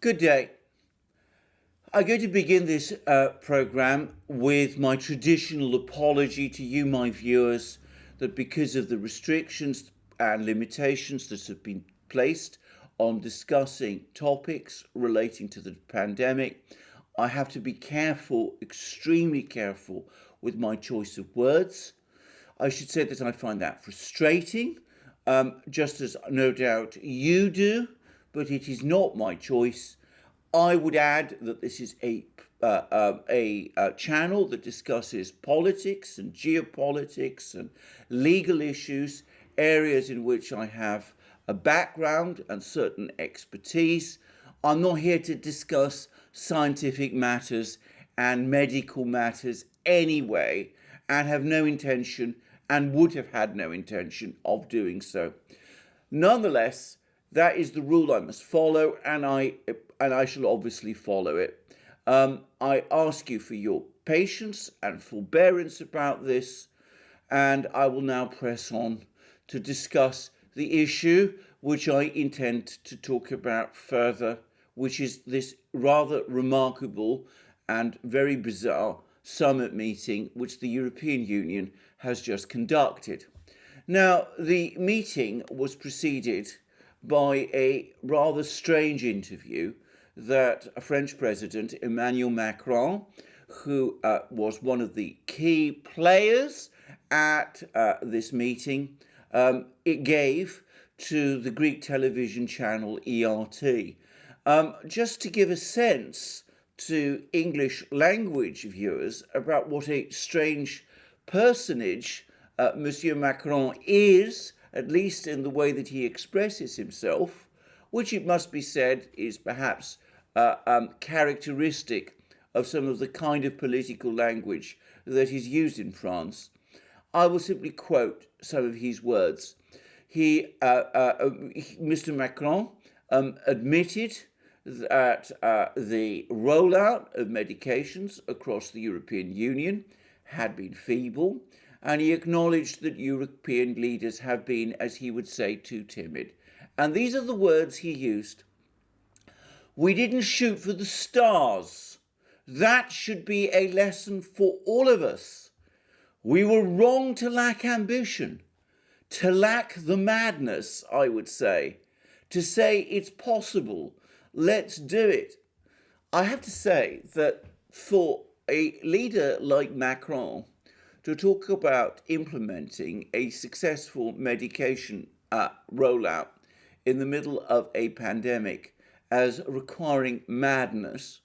Good day. I'm going to begin this program with my traditional apology to you, my viewers, that because of the restrictions and limitations that have been placed on discussing topics relating to the pandemic, I have to be careful, extremely careful, with my choice of words. I should say that I find that frustrating, just as no doubt you do, but it is not my choice. I would add that this is a channel that discusses politics and geopolitics and legal issues, areas in which I have a background and certain expertise. I'm not here to discuss scientific matters and medical matters anyway, and have no intention and would have had no intention of doing so. Nonetheless, that is the rule I must follow, and I shall obviously follow it. I ask you for your patience and forbearance about this, and I will now press on to discuss the issue which I intend to talk about further, which is this rather remarkable and very bizarre summit meeting which the European Union has just conducted. Now, the meeting was preceded by a rather strange interview that a French president, Emmanuel Macron, who was one of the key players at this meeting, it gave to the Greek television channel ERT. Just to give a sense to English language viewers about what a strange personage Monsieur Macron is, at least in the way that he expresses himself, which it must be said is perhaps characteristic of some of the kind of political language that is used in France. I will simply quote some of his words. Mr. Macron admitted that the rollout of medications across the European Union had been feeble, and he acknowledged that European leaders have been, as he would say, too timid. And these are the words he used. We didn't shoot for the stars. That should be a lesson for all of us. We were wrong to lack ambition, to lack the madness, I would say, to say it's possible, let's do it. I have to say that for a leader like Macron to talk about implementing a successful medication rollout in the middle of a pandemic as requiring madness,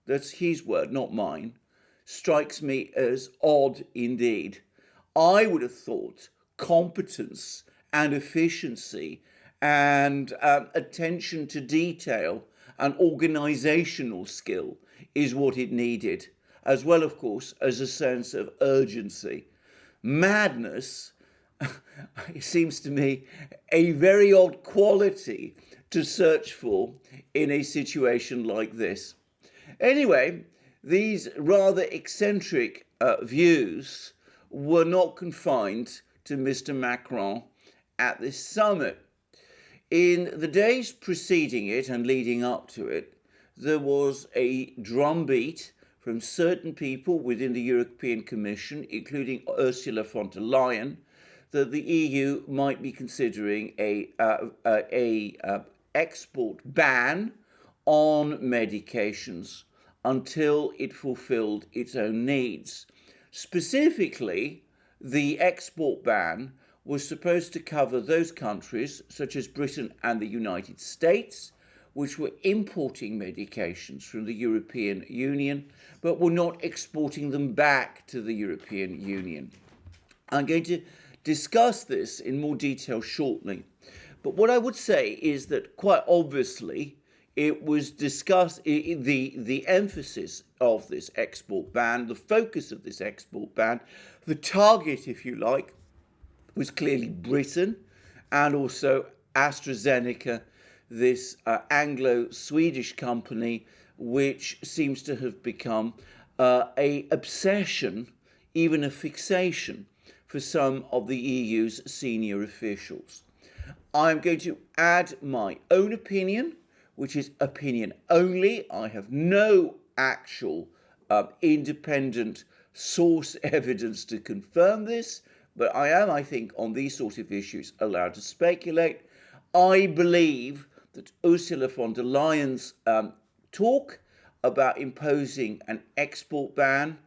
that's his word, not mine, strikes me as odd indeed. I would have thought competence and efficiency and attention to detail and organizational skill is what it needed, as well, of course, as a sense of urgency. Madness, it seems to me, a very odd quality to search for in a situation like this. Anyway, these rather eccentric views were not confined to Mr. Macron at this summit. In the days preceding it and leading up to it, there was a drumbeat from certain people within the European Commission, including Ursula von der Leyen, that the EU might be considering a export ban on medications until it fulfilled its own needs. Specifically, the export ban was supposed to cover those countries, such as Britain and the United States, which were importing medications from the European Union, but were not exporting them back to the European Union. I'm going to discuss this in more detail shortly. But what I would say is that quite obviously it was discussed, the emphasis of this export ban, the focus of this export ban, the target, if you like, was clearly Britain and also AstraZeneca, this Anglo-Swedish company, which seems to have become a obsession, even a fixation, for some of the EU's senior officials. I'm going to add my own opinion, which is opinion only. I have no actual independent source evidence to confirm this, but I am, I think, on these sort of issues allowed to speculate. I believe that Ursula von der Leyen's talk about imposing an export ban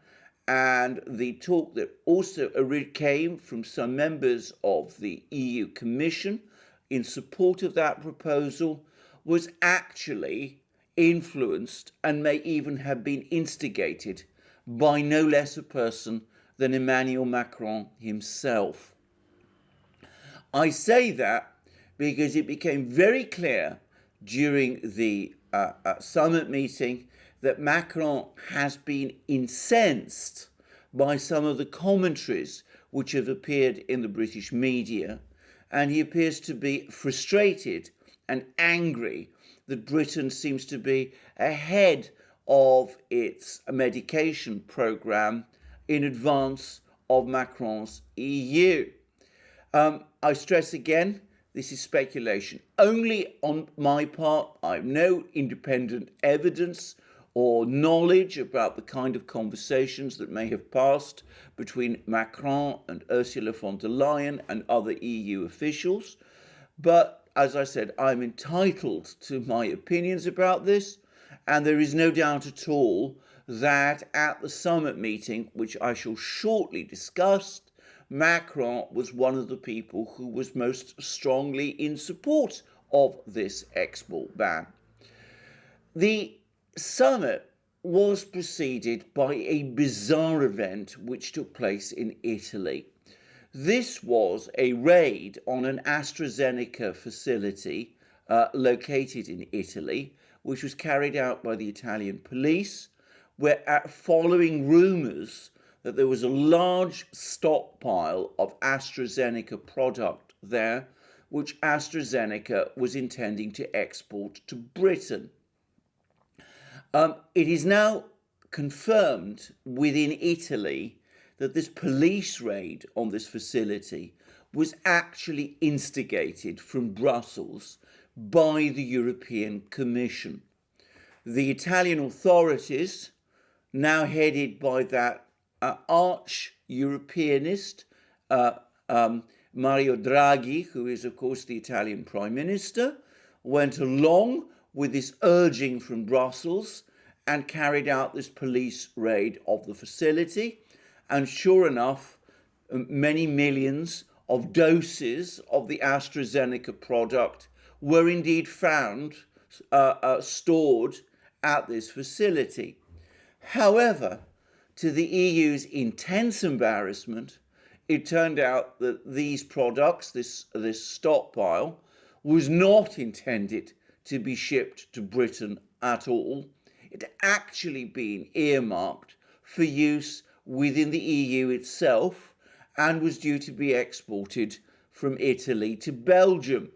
and the talk that also came from some members of the EU Commission in support of that proposal was actually influenced and may even have been instigated by no less a person than Emmanuel Macron himself. I say that because it became very clear during the summit meeting that Macron has been incensed by some of the commentaries which have appeared in the British media, and he appears to be frustrated and angry that Britain seems to be ahead of its medication programme in advance of Macron's EU. I stress again, this is speculation. Only on my part, I have no independent evidence or knowledge about the kind of conversations that may have passed between Macron and Ursula von der Leyen and other EU officials. But as I said, I'm entitled to my opinions about this, and there is no doubt at all that at the summit meeting, which I shall shortly discuss, Macron was one of the people who was most strongly in support of this export ban. The summit was preceded by a bizarre event which took place in Italy. This was a raid on an AstraZeneca facility located in Italy, which was carried out by the Italian police, where following rumours that there was a large stockpile of AstraZeneca product there, which AstraZeneca was intending to export to Britain. It is now confirmed within Italy that this police raid on this facility was actually instigated from Brussels by the European Commission. The Italian authorities, now headed by that arch-Europeanist Mario Draghi, who is of course the Italian Prime Minister, went along with this urging from Brussels and carried out this police raid of the facility. And sure enough, many millions of doses of the AstraZeneca product were indeed found stored at this facility. However, to the EU's intense embarrassment, it turned out that these products, this stockpile, was not intended to be shipped to Britain at all. It had actually been earmarked for use within the EU itself and was due to be exported from Italy to Belgium.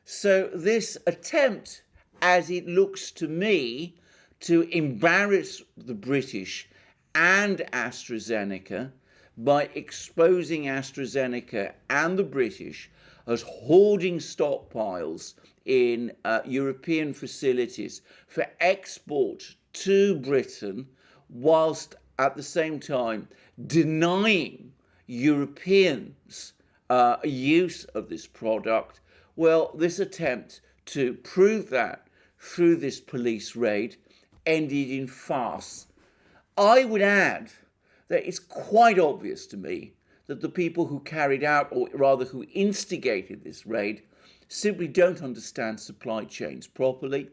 So this attempt, as it looks to me, to embarrass the British and AstraZeneca by exposing AstraZeneca and the British as hoarding stockpiles in European facilities for export to Britain, whilst at the same time denying Europeans use of this product. Well, this attempt to prove that through this police raid ended in farce. I would add that it's quite obvious to me that the people who carried out, or rather who instigated this raid, simply don't understand supply chains properly,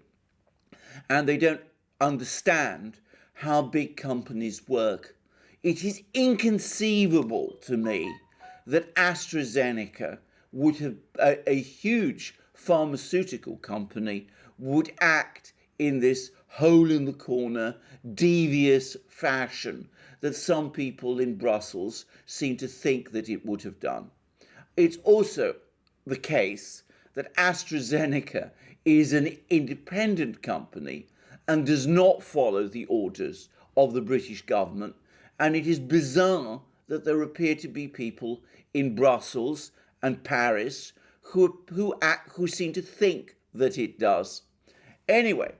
and they don't understand how big companies work. It is inconceivable to me that AstraZeneca would have, a huge pharmaceutical company, would act in this hole-in-the-corner, devious fashion that some people in Brussels seem to think that it would have done. It's also the case that AstraZeneca is an independent company and does not follow the orders of the British government, and it is bizarre that there appear to be people in Brussels and Paris who seem to think that it does. Anyway,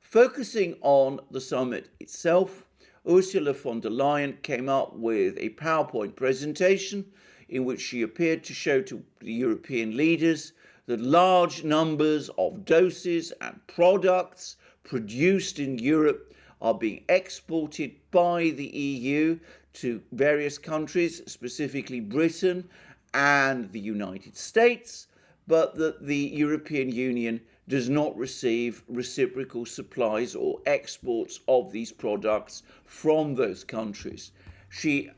focusing on the summit itself, Ursula von der Leyen came up with a PowerPoint presentation in which she appeared to show to the European leaders that large numbers of doses and products produced in Europe are being exported by the EU to various countries, specifically Britain and the United States, but that the European Union does not receive reciprocal supplies or exports of these products from those countries. She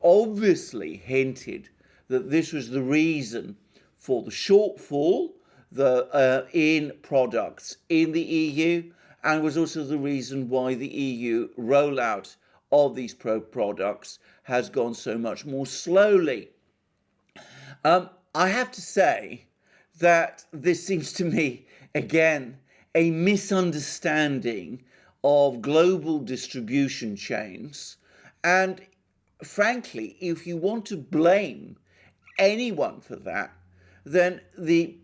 obviously hinted that this was the reason for the shortfall in products in the EU, and was also the reason why the EU rollout of these products has gone so much more slowly. I have to say that this seems to me, again, a misunderstanding of global distribution chains. And frankly, if you want to blame anyone for that, then the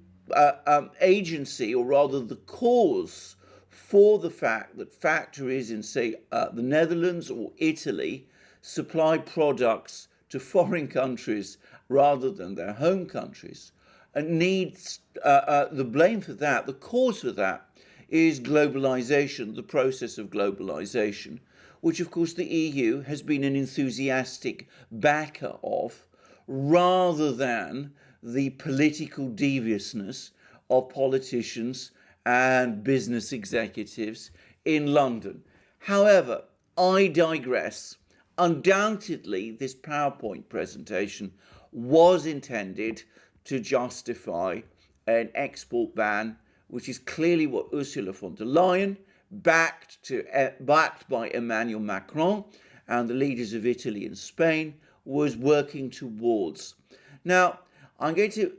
agency, or rather the cause for the fact that factories in, say, the Netherlands or Italy supply products to foreign countries rather than their home countries, needs the blame for that, the cause for that, is globalization, the process of globalization, which of course the EU has been an enthusiastic backer of, rather than the political deviousness of politicians and business executives in London. However, I digress. Undoubtedly, this PowerPoint presentation was intended to justify an export ban, which is clearly what Ursula von der Leyen, backed by Emmanuel Macron and the leaders of Italy and Spain, was working towards. Now, I'm going to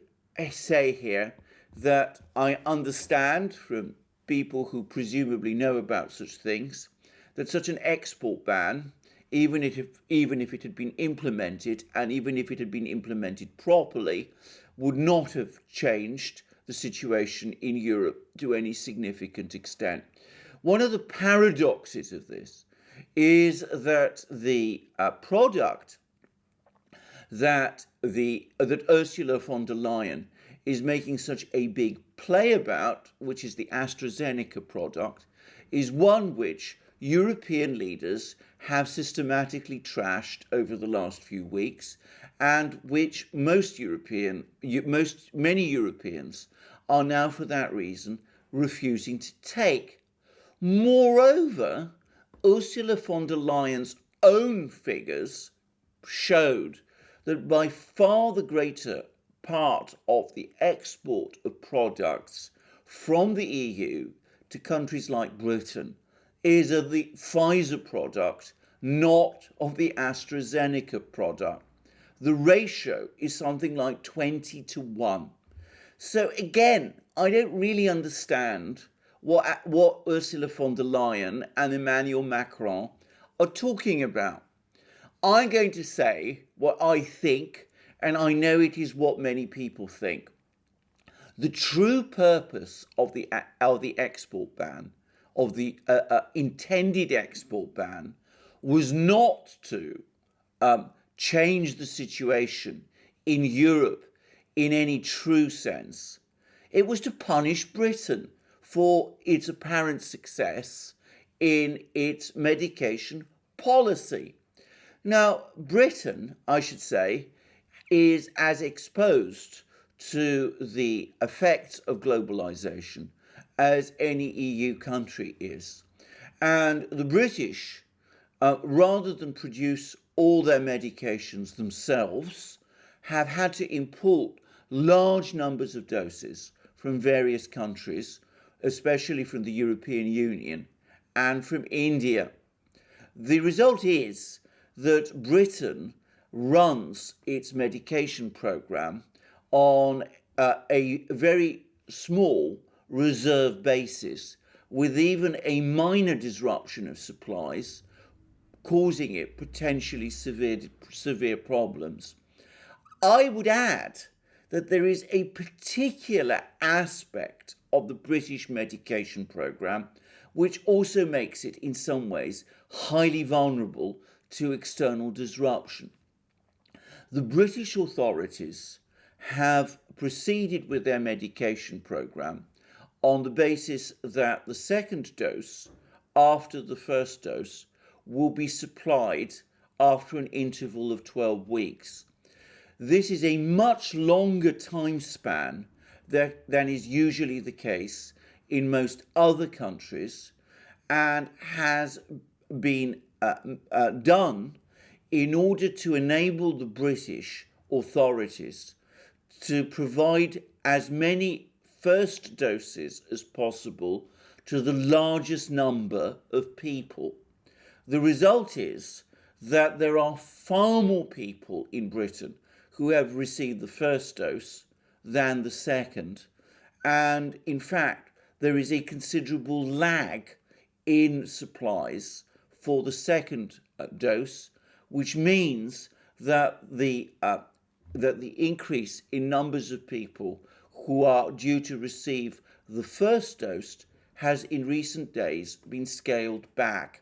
say here that I understand from people who presumably know about such things that such an export ban, even if it had been implemented, and even if it had been implemented properly, would not have changed the situation in Europe to any significant extent. One of the paradoxes of this is that the product that Ursula von der Leyen is making such a big play about, which is the AstraZeneca product, is one which European leaders have systematically trashed over the last few weeks, and which many Europeans are now, for that reason, refusing to take. Moreover, Ursula von der Leyen's own figures showed that by far the greater part of the export of products from the EU to countries like Britain is of the Pfizer product, not of the AstraZeneca product. The ratio is something like 20-1. So again, I don't really understand what Ursula von der Leyen and Emmanuel Macron are talking about. I'm going to say what I think, and I know it is what many people think. The true purpose of the export ban, of the intended export ban, was not to change the situation in Europe in any true sense. It was to punish Britain for its apparent success in its medication policy. Now, Britain, I should say, is as exposed to the effects of globalization as any EU country is. And the British, rather than produce all their medications themselves, have had to import large numbers of doses from various countries, especially from the European Union and from India. The result is that Britain runs its medication program on a very small reserve basis, with even a minor disruption of supplies causing it potentially severe problems. I would add that there is a particular aspect of the British medication programme, which also makes it in some ways highly vulnerable to external disruption. The British authorities have proceeded with their medication programme on the basis that the second dose after the first dose will be supplied after an interval of 12 weeks. This is a much longer time span than is usually the case in most other countries, and has been done in order to enable the British authorities to provide as many first doses as possible to the largest number of people. The result is that there are far more people in Britain who have received the first dose than the second, and in fact there is a considerable lag in supplies for the second dose, which means that the increase in numbers of people who are due to receive the first dose has in recent days been scaled back.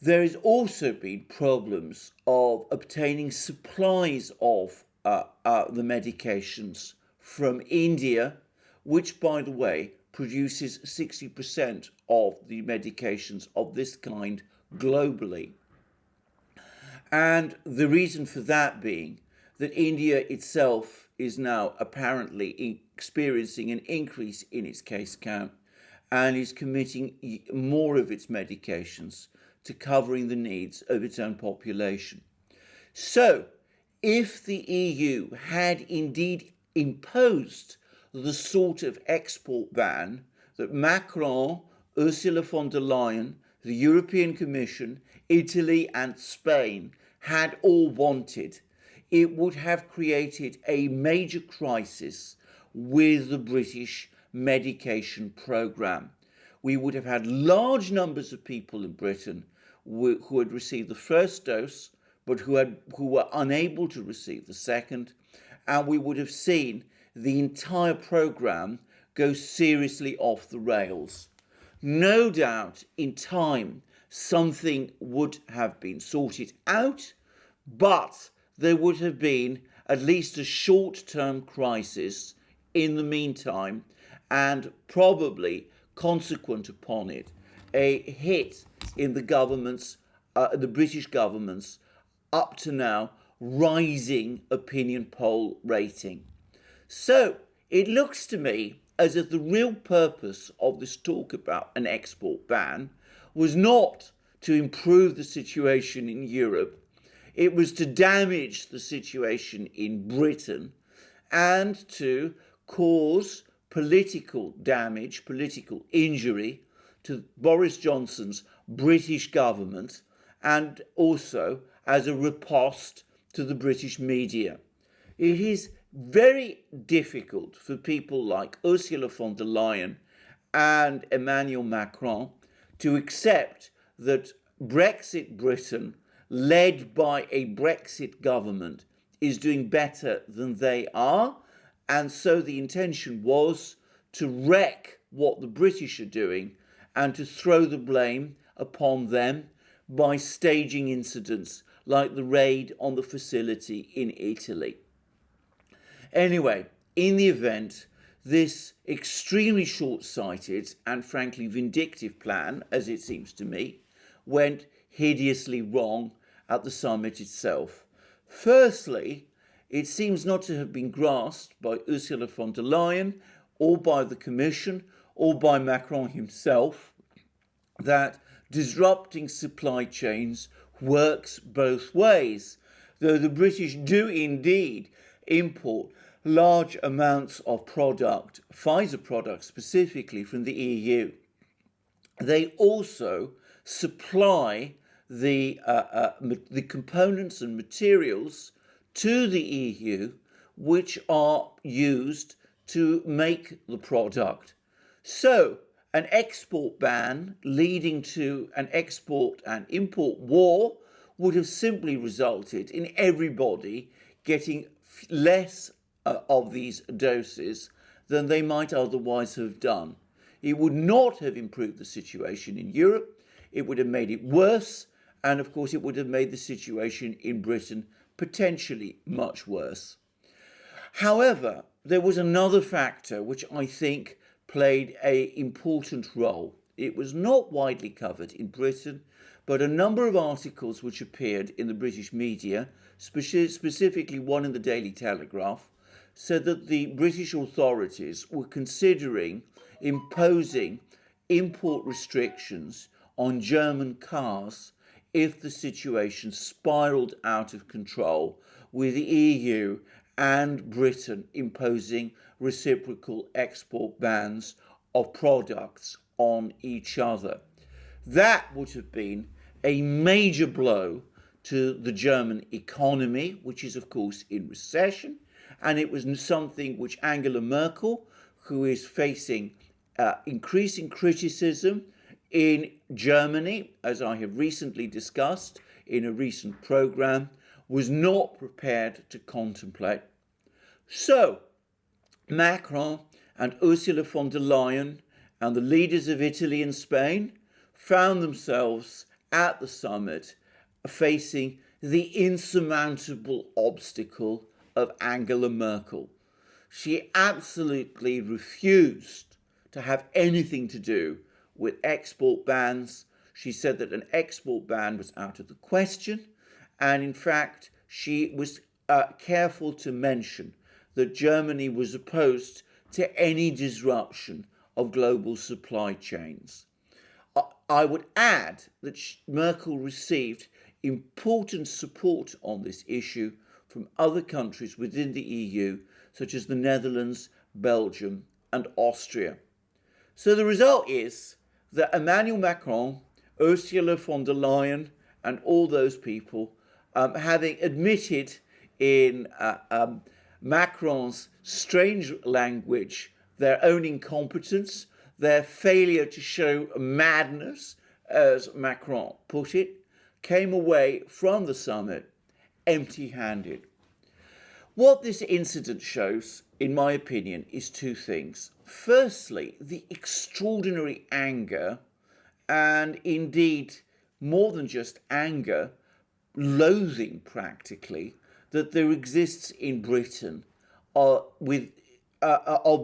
There has also been problems of obtaining supplies of the medications from India, which, by the way, produces 60% of the medications of this kind globally. And the reason for that being that India itself is now apparently experiencing an increase in its case count and is committing more of its medications to covering the needs of its own population. So, if the EU had indeed imposed the sort of export ban that Macron, Ursula von der Leyen, the European Commission, Italy and Spain had all wanted, it would have created a major crisis with the British medication programme. We would have had large numbers of people in Britain who had received the first dose, but who were unable to receive the second, and we would have seen the entire programme go seriously off the rails. No doubt, in time, something would have been sorted out, but there would have been at least a short-term crisis in the meantime, and probably consequent upon it, a hit in the British government's up to now rising opinion poll rating. So it looks to me as if the real purpose of this talk about an export ban was not to improve the situation in Europe. It was to damage the situation in Britain and to cause political damage, political injury to Boris Johnson's British government, and also as a riposte to the British media. It is very difficult for people like Ursula von der Leyen and Emmanuel Macron to accept that Brexit Britain, led by a Brexit government, is doing better than they are, and so the intention was to wreck what the British are doing and to throw the blame upon them by staging incidents like the raid on the facility in Italy. Anyway, in the event, this extremely short-sighted and frankly vindictive plan, as it seems to me, went hideously wrong at the summit itself. Firstly, it seems not to have been grasped by Ursula von der Leyen or by the Commission or by Macron himself that disrupting supply chains works both ways, though the British do indeed import large amounts of product, Pfizer products specifically, from the EU. They also supply the components and materials to the EU which are used to make the product. So an export ban leading to an export and import war would have simply resulted in everybody getting less of these doses than they might otherwise have done. It would not have improved the situation in Europe. It would have made it worse. And of course, it would have made the situation in Britain potentially much worse. However, there was another factor which I think played an important role. It was not widely covered in Britain, but a number of articles which appeared in the British media, specifically one in the Daily Telegraph, said that the British authorities were considering imposing import restrictions on German cars if the situation spiraled out of control, with the EU and Britain imposing reciprocal export bans of products on each other. That would have been a major blow to the German economy, which is of course in recession, and it was something which Angela Merkel, who is facing increasing criticism in Germany, as I have recently discussed in a recent program, was not prepared to contemplate. So, Macron and Ursula von der Leyen and the leaders of Italy and Spain found themselves at the summit facing the insurmountable obstacle of Angela Merkel. She absolutely refused to have anything to do with export bans. She said that an export ban was out of the question, and in fact she was careful to mention that Germany was opposed to any disruption of global supply chains. I would add that Merkel received important support on this issue from other countries within the EU, such as the Netherlands, Belgium, and Austria. So the result is that Emmanuel Macron, Ursula von der Leyen, and all those people, having admitted in Macron's strange language their own incompetence, their failure to show madness, as Macron put it, came away from the summit empty-handed. What this incident shows, in my opinion, is two things. Firstly, the extraordinary anger, and indeed more than just anger, loathing practically, that there exists in Britain,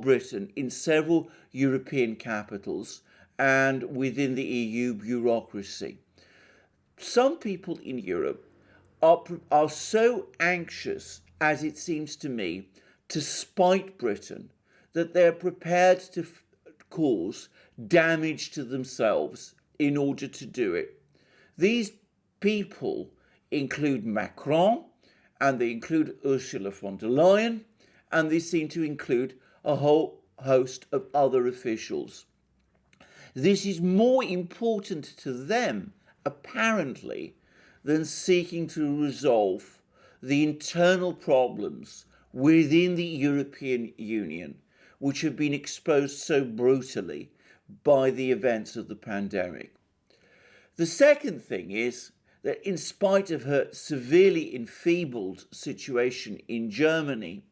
Britain in several European capitals and within the EU bureaucracy. Some people in Europe are so anxious, as it seems to me, to spite Britain, that they're prepared to cause damage to themselves in order to do it. These people include Macron, and they include Ursula von der Leyen, and they seem to include a whole host of other officials. This is more important to them, apparently, than seeking to resolve the internal problems within the European Union, which have been exposed so brutally by the events of the pandemic. The second thing is that in spite of her severely enfeebled situation in Germany,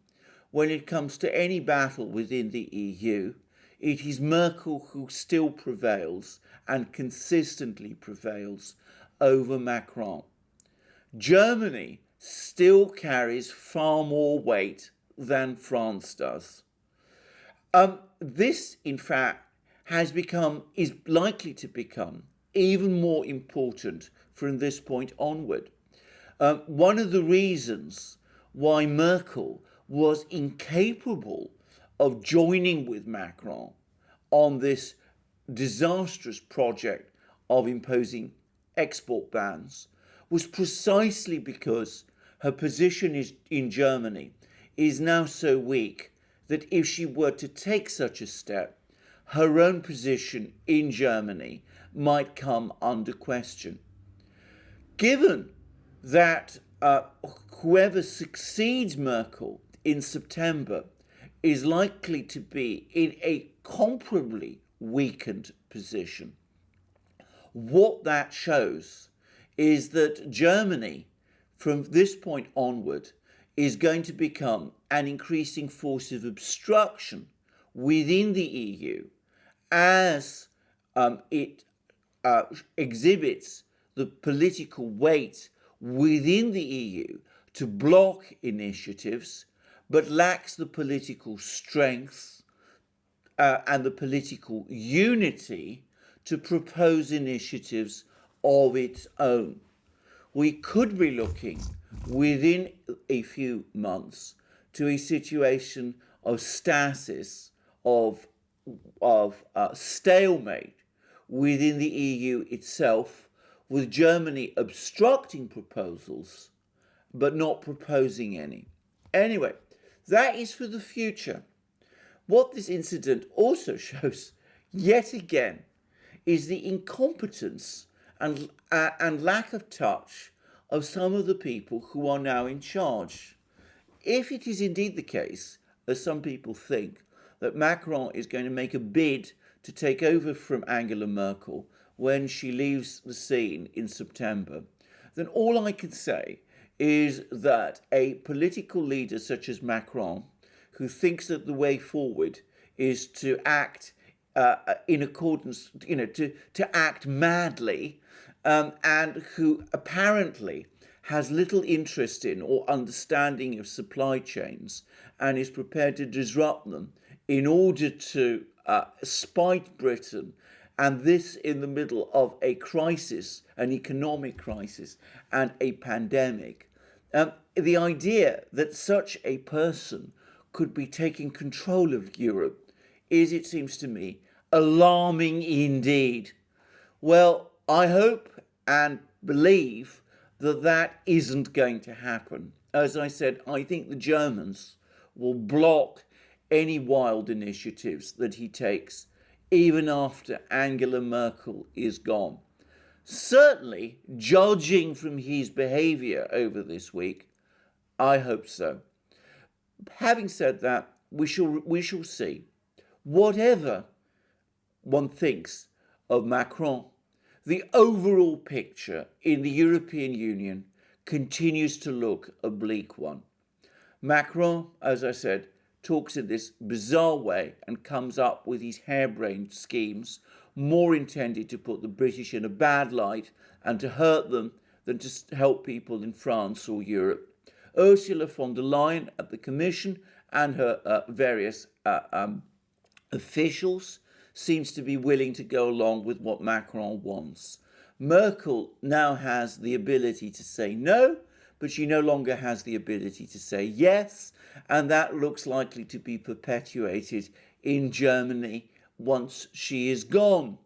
when it comes to any battle within the EU, it is Merkel who still prevails and consistently prevails over Macron. Germany still carries far more weight than France does. This, in fact, is likely to become even more important from this point onward. One of the reasons why Merkel was incapable of joining with Macron on this disastrous project of imposing export bans was precisely because her position in Germany is now so weak that if she were to take such a step, her own position in Germany might come under question. Given that whoever succeeds Merkel in September is likely to be in a comparably weakened position, what that shows is that Germany, from this point onward, is going to become an increasing force of obstruction within the EU as it exhibits the political weight within the EU to block initiatives, but lacks the political strength and the political unity to propose initiatives of its own. We could be looking within a few months to a situation of stasis, of stalemate within the EU itself, with Germany obstructing proposals but not proposing any. Anyway, that is for the future. What this incident also shows, yet again, is the incompetence and lack of touch of some of the people who are now in charge. If it is indeed the case, as some people think, that Macron is going to make a bid to take over from Angela Merkel when she leaves the scene in September, then all I can say is that a political leader such as Macron, who thinks that the way forward is to act in accordance, to act madly, and who apparently has little interest in or understanding of supply chains and is prepared to disrupt them in order to spite Britain, and this in the middle of a crisis, an economic crisis and a pandemic. The idea that such a person could be taking control of Europe is, it seems to me, alarming indeed. Well, I hope and believe that that isn't going to happen. As I said, I think the Germans will block any wild initiatives that he takes, even after Angela Merkel is gone. Certainly, judging from his behaviour over this week, I hope so. Having said that, we shall see. Whatever one thinks of Macron, the overall picture in the European Union continues to look a bleak one. Macron, as I said, talks in this bizarre way and comes up with these harebrained schemes, more intended to put the British in a bad light and to hurt them than to help people in France or Europe. Ursula von der Leyen at the Commission and her various officials seems to be willing to go along with what Macron wants. Merkel now has the ability to say no, but she no longer has the ability to say yes, and that looks likely to be perpetuated in Germany once she is gone.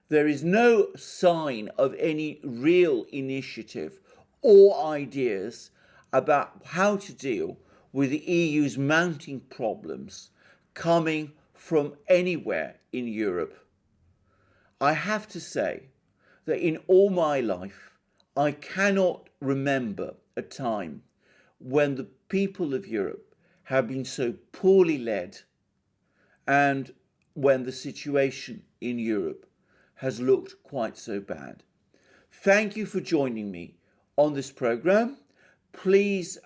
There is no sign of any real initiative or ideas about how to deal with the EU's mounting problems coming from anywhere in Europe. I have to say that in all my life, I cannot remember a time when the people of Europe have been so poorly led and when the situation in Europe has looked quite so bad. Thank you for joining me on this program. Please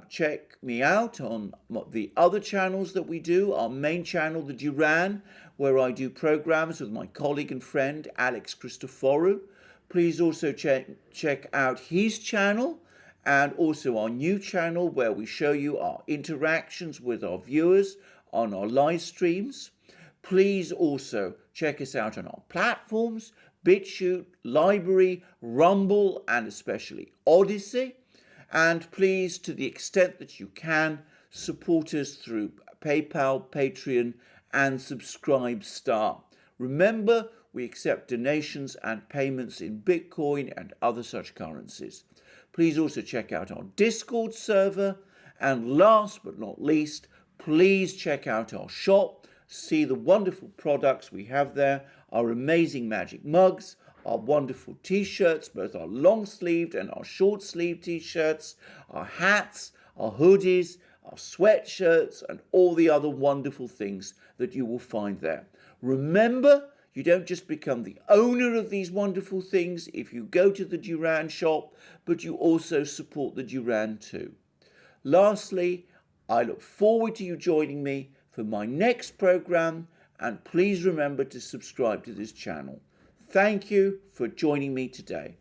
check me out on the other channels that we do. Our main channel, the Duran, where I do programs with my colleague and friend Alex Christoforou. Please also check out his channel, and also our new channel where we show you our interactions with our viewers on our live streams. Please also check us out on our platforms, BitChute, Library, Rumble, and especially Odyssey. And please, to the extent that you can, support us through PayPal, Patreon, and Subscribe. Remember, we accept donations and payments in Bitcoin and other such currencies. Please also check out our Discord server. And last but not least, please check out our shop. See the wonderful products we have there, our amazing magic mugs, our wonderful t-shirts, both our long-sleeved and our short-sleeved t-shirts, our hats, our hoodies, our sweatshirts, and all the other wonderful things that you will find there. Remember, you don't just become the owner of these wonderful things if you go to the Duran shop, but you also support the Duran too. Lastly, I look forward to you joining me for my next program, and please remember to subscribe to this channel. Thank you for joining me today.